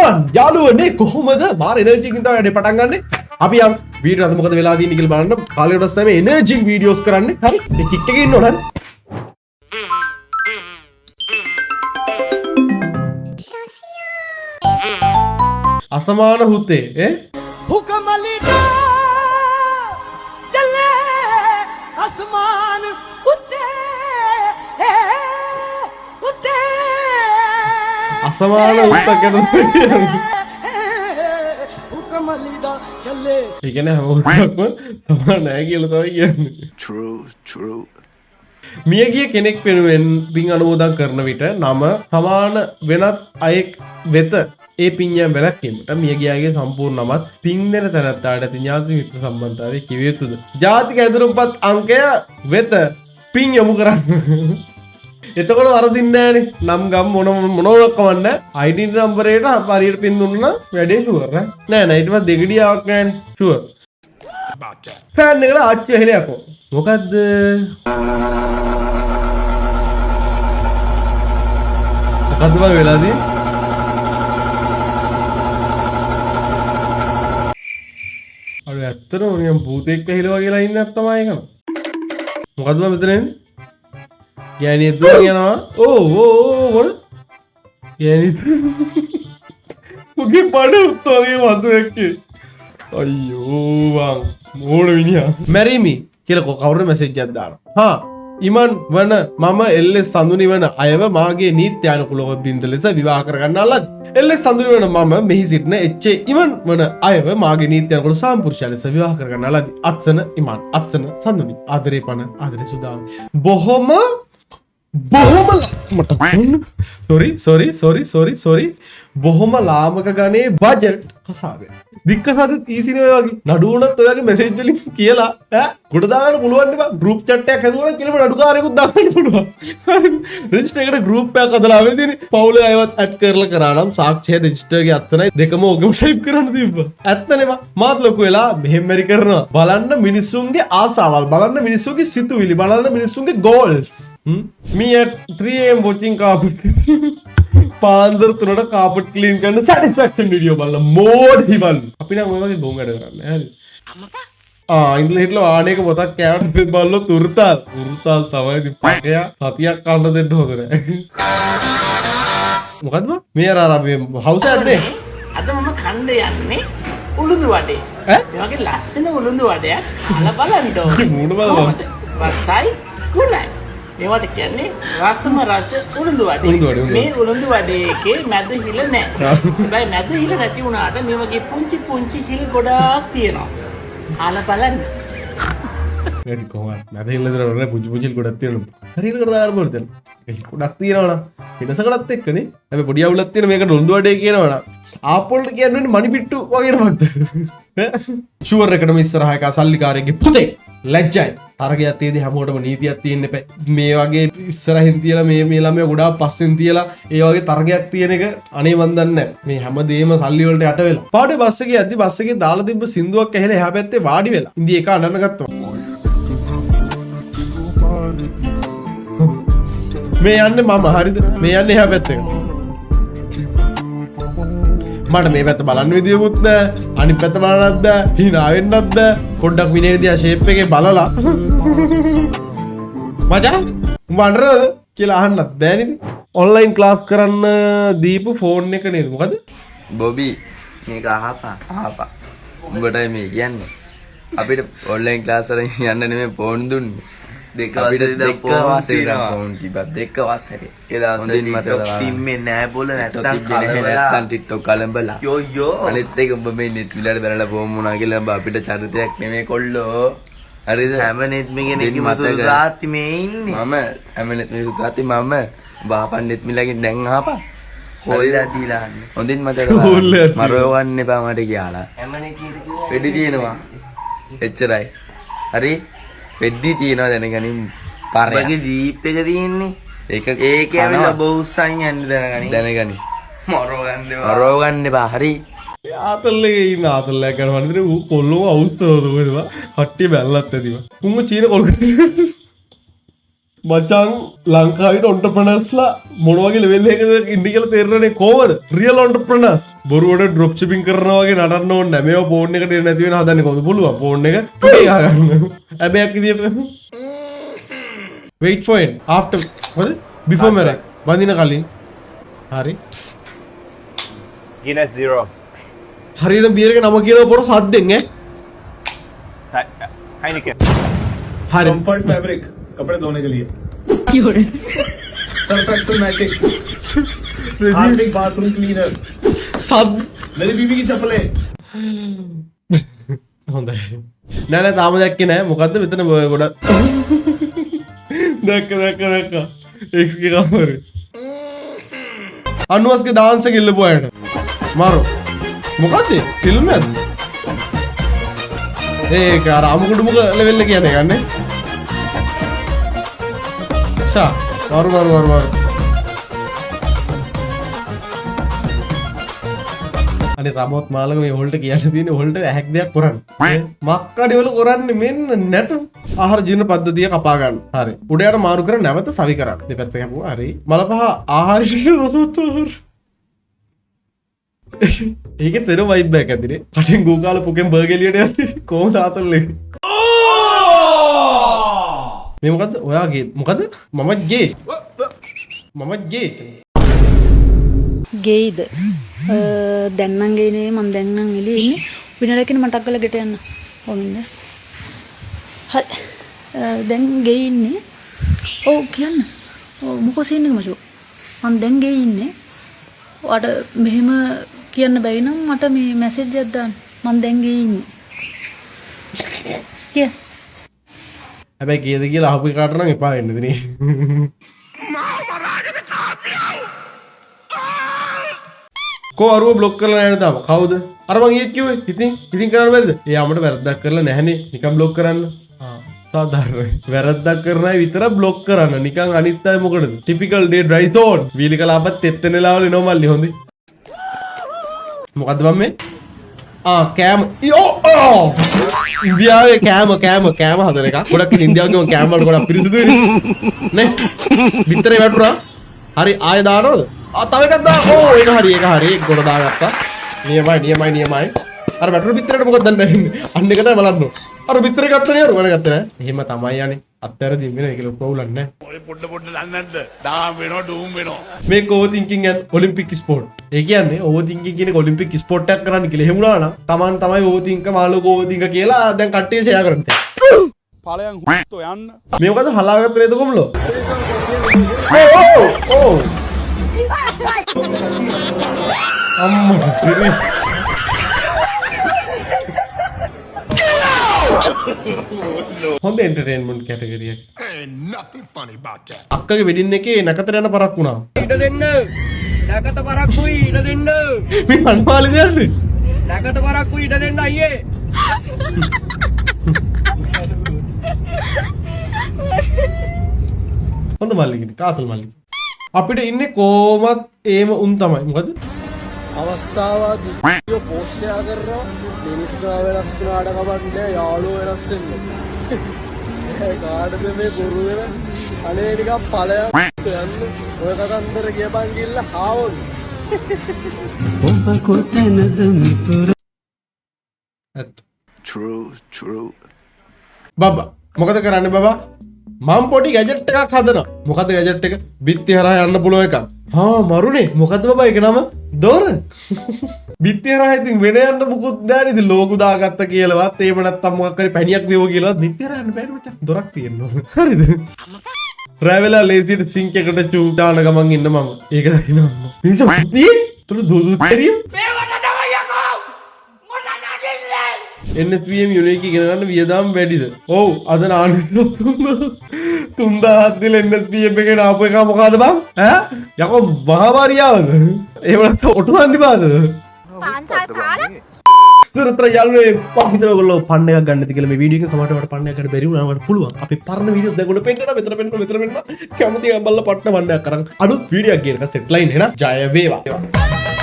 එවුවන් යාළුවනේ කොහොමද මාර එනර්ජි එකකින් තමයි වැඩේ පටන් ගන්නෙ. අපි යම් වීඩියෝ අද මොකද වෙලා තියෙන්නේ කියලා බලන්න. කාලේ වලස් තමයි එනර්ජි වීඩියෝස් කරන්නේ. හරි. මේ කික් එකේ ඉන්න ඕන හරි. असमान होते हुक्मलिडा चले आसमान उते उते असमान होता क्या हुक्मलिडा चले ये क्या ना हम समान है कि लोग ये true මියගිය කෙනෙක් වෙනුවෙන් පින් අනුමෝදන් කරන විට නම සමාන වෙනත් අයෙක් වෙත ඒ පින්යම් වැළැක්වීමට මියගියාගේ සම්පූර්ණ නමත් පින් දෙන තැනැත්තාට ඇති ඥාති මිත්‍ර සම්බන්ධතාවය කිව යුතුද? ජාතික ඇදුරුම්පත් අංකය වෙත පින් යොමු කරන්න. එතකොට වරදින්නේ නැහනේ. නම් ගම් මොනවක් කවන්න ID නම්බරේට හරියට පින් දුන්නා වැඩේ ෂුවර් නෑ නෑ ඊට පස්සේ දෙගඩියාවක් නෑනේ ෂුවර්. ෆෑන් එකට ආච්චි වෙහෙලයක්ෝ. මොකද්ද? මොකද්ද බල වෙලාදී? අර ඇත්තටම නිකන් භූතෙක් ඇහිලා වගේලා ඉන්න තමයි ඒක. මොකද්ද බල මෙතන එන්නේ? ගෑණියෙක් දුවගෙන යනවා. ඕ මොකද? ගෑණිත් මුගේ පඩ උත්තරේ වතුරෙක්ගේ. අයියෝ වන් මෝඩ මිනිහා. marry me කියලා කවුරු මැසේජ් එකක් දානවා. ඉමන් වන මම එල්එස් සඳුනි වන අයව මාගේ නීත්‍යානුකූලව බින්ද ලෙස විවාහ කරගන්නා ලද. එල්එස් සඳුනි වන මම මෙහි සිටින එච්.ඒ. ඉමන් වන අයව මාගේ නීත්‍යානුකූල සාම්පුරුෂයා ලෙස විවාහ කරගන්නා ලද. අත්සන ඉමන් අත්සන සඳුනි ආදරේ පන ආදරේ සුදාව. බොහොම sorry බොහොම ලාමක ගණේ බජට් කසාවෙන් දික්කසාදත් ඊසිනේ ඔය වගේ නඩු වුණත් ඔය වගේ මැසේජ් වලින් කියලා ඈ ගොඩ දාන්න පුළුවන් නේ බං ගෲප් chat එකක් හදුවා කියලා නඩුකාරයෙකුත් දාන්න පුළුවන් රෙජිස්ටර් එකට ගෲප් එකක් හදලා ආවෙදිනේ පවුලේ අයවත් ඇඩ් කරලා කරා නම් සාක්ෂිය රෙජිස්ටර්ගේ අත්සනයි දෙකම ඔගෙම ටයිප් කරන්න තිබ්බා ඇත්තනේ බං මාත් ලොකු වෙලා මෙහෙම මෙරි කරනවා බලන්න මිනිස්සුන්ගේ ආසාවල් බලන්න මිනිස්සුන්ගේ සිතුවිලි බලන්න මිනිස්සුන්ගේ goals me at 3 am watching carpet පාන්දර 3ට carpet clean කරන satisfaction video බලලා මෝඩ් හිවල් අපි නම් ඔය වගේ බොන් වැඩ කරන්නේ හරි අම්මපා ඉංග්‍රීසි හිටලා ආණේක පොතක් කෑවට පස්සේ බලලා තුරුතාල් තමයි ඉතින් පකයා සතියක් කන්න දෙන්න හොඳ නෑ මොකද්ද මේ අර මේ හවුස් එකනේ අද මම කන්න යන්නේ උළුඳු වඩේ ඈ මේ වගේ ලස්සන උළුඳු වඩයක් කාලා බලන්න ඕනේ මූණ බලන්න වස්සයි කුණයි මේවට කියන්නේ රසම රස උළුඳු වඩේ. මේ උළුඳු වඩේ එකේ මැද හිල නැහැ. හැබැයි මැද හිල නැති වුණාට මේ වගේ පුංචි හිල් ගොඩාක් තියෙනවා. ආලා බලන්න. මේක කොහොමද? මැද හිල දරන පුංචි හිල් ගොඩක් තියෙනවා. හරියට කරලා දාන්න බලන්න. හිල් ගොඩක් තියෙනවා නම් වෙනසකටත් එක්කනේ. හැබැයි පොඩි අවුලක් තියෙන මේකට උළුඳු වඩේ කියනවා නම් ආපොල්ට කියන්නේ මණි පිට්ටු වගේ නමක්ද? ෂුවර් එකටම ඉස්සරහ එක සල්ලිකාරයෙක්ගේ පුතේ ලැජ්ජයි තරගයක් තියදී හැමෝටම නීතියක් තියෙන්න එපා මේ වගේ ඉස්සරහින් තියලා මේ ළමයා ගොඩාක් පස්සෙන් තියලා ඒ වගේ තරගයක් තියෙන එක අනේ මන් දන්නේ මේ හැමදේම සල්ලි වලට යට වෙලා පාඩේ බස් එකේ යද්දි බස් එකේ දාලා තිබ්බ සින්දුවක් ඇහෙලා එහා පැත්තේ වාඩි වෙලා ඉන්දී එක අඬන්න ගත්තා මේ යන්නේ මම හරිද මේ යන්නේ එහා පැත්තට මට මේ පැත්ත බලන්න විදියකුත් නෑ අනිත් පැත්ත බලන්නත් බෑ hina වෙන්නත් බෑ පොඩ්ඩක් විනේ දිහා ෂේප් එකේ බලලා මචං උඹ අඬරද කියලා අහන්නත් බෑ නේද ඔන්ලයින් ක්ලාස් කරන්න දීපු ෆෝන් එක නේද මොකද බොබි මේක අහපන් උඹට මේ කියන්නේ අපිට ඔන්ලයින් ක්ලාස් වලින් යන්න නෙමෙයි ෆෝන් දුන්නේ දෙක වසරේ ඒ දවස්වල ටිම්මේ නෑ බෝල නැත්තම් ටික්ටොක් කලඹලා යෝ අනිත් එක ඔබ මේ නෙට් විලාට බැලලා ෆෝන් වුණා කියලා ඔබ අපිට චරිතයක් නෙමෙයි කොල්ලෝ හරිද හැම නෙට් මිගෙනෙක් මතක මේ ඉන්නේ මම හැම නෙට් මිසුතාති මම බාපන් නෙට් මිලගෙන් දැන් අහපන් හොල්ලා දීලා හොඳින් මතක මරව ගන්න එපා මට කියලා හැම නෙට් මිලක වෙඩි තියෙනවා එච්චරයි හරි වෙද්දි තියනවා දැනගනින් පාරේ ජීප් එක තියෙන්නේ ඒක ඇවිල්ලා බොහුස්සන් යන්නේ දැනගනි මරව ගන්න එපා හරි ආතල්ලේ ඉන්න ආතල්ලෑ කරනවා නේද ඌ කොල්ලෝ අවුස්සනවද කොහෙද කට්ටිය බැලලත් ඇතිව උඹ චීන කොල්ල මචං ලංකාවේ ඔන්ටර්ප්‍රනර්ස්ලා මොන වගේ ලෙවල් එකකද ඉන්නේ කියලා තේරෙන්නේ කොහමද? රියල් ඔන්ටර්ප්‍රනර්ස් බොරුවට ඩ්‍රොප් ෂිපින් කරනවා වගේ නටන්න ඕනේ නැහැ. මේවා ෆෝන් එකට එන්නේ නැති වෙන හදන්නේ කොහොමද? පුළුවන් ෆෝන් එක ටුඩේ ගන්න. හැබැයි විදියට wait for it after what before marriage වඳින කලින් හරි Guinness Zero. හරියට බියර් එක නම කියලා පොර සද්දෙන් Heineken. හරි कंफर्ट फैब्रिक कपड़े धोने के लिए Surf Excel Matic Harpic bathroom cleaner සද්ද मेरी बीवी की चप्पलें හොඳයි නෑ නෑ තාම දැක්කේ නෑ මොකද්ද මෙතන ගොඩක් දැක්ක එක්ස් ගේ කමරේ අනුවස්ගේ ඩාන්ස් එක ඉල්ලපු අයට මාරු මොකද්ද ෆිල්ම් එකද ඒක අර අමුකුඩුමුක ලෙවල් එක කියන්නේ ගන්නේ සා මාරු අනේ රමෝත් මාළක මේ හොල්ට කියන්න තියෙන්නේ හොල්ට ඇහැක් දෙයක් කරන්න. මක්කඩි වල කරන්නේ මෙන්න නැට. ආහාර ජීර්ණ පද්ධතිය කපා ගන්න. හරි. උඩයට මාරු කර නැවත සවි කරන්න. දෙපැත්ත කැපුවා. හරි. මලපහ ආහාර ශීල රසෝත්තර. ඒකේ තෙර වයිබ් එකක් ඇතිනේ. කටින් ගෝකාල පුකෙන් බර්ගර් එලියට යන්නේ. කොහොමද ආතල්ලේ? මේ මොකද්ද? ඔයාගේ මොකද්ද? මම ගේ. ගේයිද දැන් නම් ගේනේ මම දැන් නම් එළියේ ඉන්නේ විනරකින් මටක් කරලා ගෙට යන්න ඕනින්ද හරි දැන් ගේ ඉන්නේ ඔව් කියන්න ඔව් මොකෝ සීන් එක මචෝ මම දැන් ගේ ඉන්නේ ඔයාට මෙහෙම කියන්න බැයි නම් මට මේ මැසේජ් එකක් දාන්න මම දැන් ගේ ඉන්නේ කිය හැබැයි කීයද කියලා අහපු එකට නම් එපා වෙන්න ඉතින් කෝ අරුව බ්ලොක් කරලා නැහැ තාම කවුද අර මං ඊයේ කිව්වේ ඉතින් කරන්න බැරිද ඒ අපිට වැරද්දක් කරලා නැහනේ නිකන් බ්ලොක් කරන්න සාධාරණයි වැරද්දක් කරන අය විතර බ්ලොක් කරන්න නිකන් අනිත් අය මොකටද ටිපිකල් ඩේ ඩ්‍රයි සෝන් වීලි කලාපත් තෙත්තන වෙලාවල එනවා මල්ලි හොඳයි මොකද්ද මම මේ කෑම ඉන්දියාවේ කෑම හදන එක ගොඩක් ඉන්දියාවේ කෑම වල ගොඩක් පිරිසිදුයි නේ විතරේ වැටුණා හරි ආයෙ දානවද තව එකක් දාන්න ඕ ඒක හරි ඒක ගොඩ දාගත්තා නියමයි අර වැටුණු පිටරේට මොකද දන්නේ අන්න එක තමයි බලන්න අර පිටරේ ගත්තා නේ අර වල ගත්තා නෑ එහෙම තමයි යන්නේ අත්තරදී වෙන එක ලොකු වුලක් නෑ ඔය පොඩ දන්නේ නැද්ද? ඩාම් වෙනවා ඩූම් වෙනවා. මේක over thinking and Olympic sport ඒ කියන්නේ ඕවර් තින්කින් කියන එක ඔලිම්පික් ස්පෝර්ට් එකක් කරන්න කියලා එහෙම වුණා නම් Taman තමයි ඕවර් තින්ක මාළුක ඕවර් තින්ක කියලා දැන් කට්ටිය ෂෙයා කරන්නේ ඵලයන් හුත්තෝ යන්න. මේ මොකද හලාගත්ත නේද කොම්ලෝ ඕ අම්මා හොඳ එන්ටර්ටේන්මන්ට් කැටගරි එකක්. Ain't nothing funny about that. අක්කගේ වෙඩින් එකේ නැකතට යන පරක් වුණා. ඉඩ දෙන්න. නැකත පරක්කුයි ඉඩ දෙන්න. මේ මන්මාලේ දෙන්නේ. නැකත පරක්කුයි ඉඩ දෙන්න අයියේ. හොඳ මල්ලිකනේ කාතල් මල්ලි. අපිට ඉන්නේ කොමත් ඒම උන් තමයි. මොකද? අවස්ථාවාදී පෝස්ට් එකක් කරනවා මිනිස්සුව වෙනස් වුණාට කමන්නේ යාළුවෝ වෙනස් වෙන්නේ ඒ කාටද මේ බොරු වෙන අනේ නිකන් ඵලයක් යන්න ඔය කතන්දර කියපන් ගිල්ල හාවොන් True. බබා මොකද කරන්නේ බබා මම පොඩි ගැජට් එකක් හදනවා මොකද ගැජට් එක බිත්ති හරහා යන්න පුළුවන් එකක් මරුනේ මොකද බබා ඒක නම දොර බිත්ති හරහා ඉතින් වෙන යන්න මුකුත් නැහැ නේද ලෝගු දාගත්ත කියලාවත් එහෙම නැත්නම් මොකක් හරි පැණියක් වේව කියලාවත් බිත්ති හරහා යන්න බෑ මචං දොරක් තියෙනවා හරිද රැවෙලා ලේසියට සිංක් එකට චූ දාන ගමන් ඉන්න මම ඒක දකින්න මිනිස්සු පිටි තුරු දුදු තෙරිය NFPM යුනික් ඉගෙන ගන්න වියදම් වැඩිද? ඔව් අද නානිසු 3000 දිල NFPM එකේ ආපු එක මොකද බං? ඈ යකෝ මහාමාරියාවද? එහෙම නැත්නම් ඔටුවන්දි බාද? පාන්සල් කාලා සුරතර යාළුවනේ පහිතන ඔයගොල්ලෝ පන්න එකක් ගන්න නැති කියලා මේ වීඩියෝ එකෙන් සමහරට වට පන්න එකක් ගන්න බැරි වුණා වට පුළුවන්. අපි පරණ වීඩියෝස් දැන් ඔන්න පෙන්නනවා මෙතන කැමති බල්ල පට්ට පන්න එකක් කරන් අලුත් වීඩියෝ එකක් ගේනක සෙට් ලයින් එන ජය වේවා.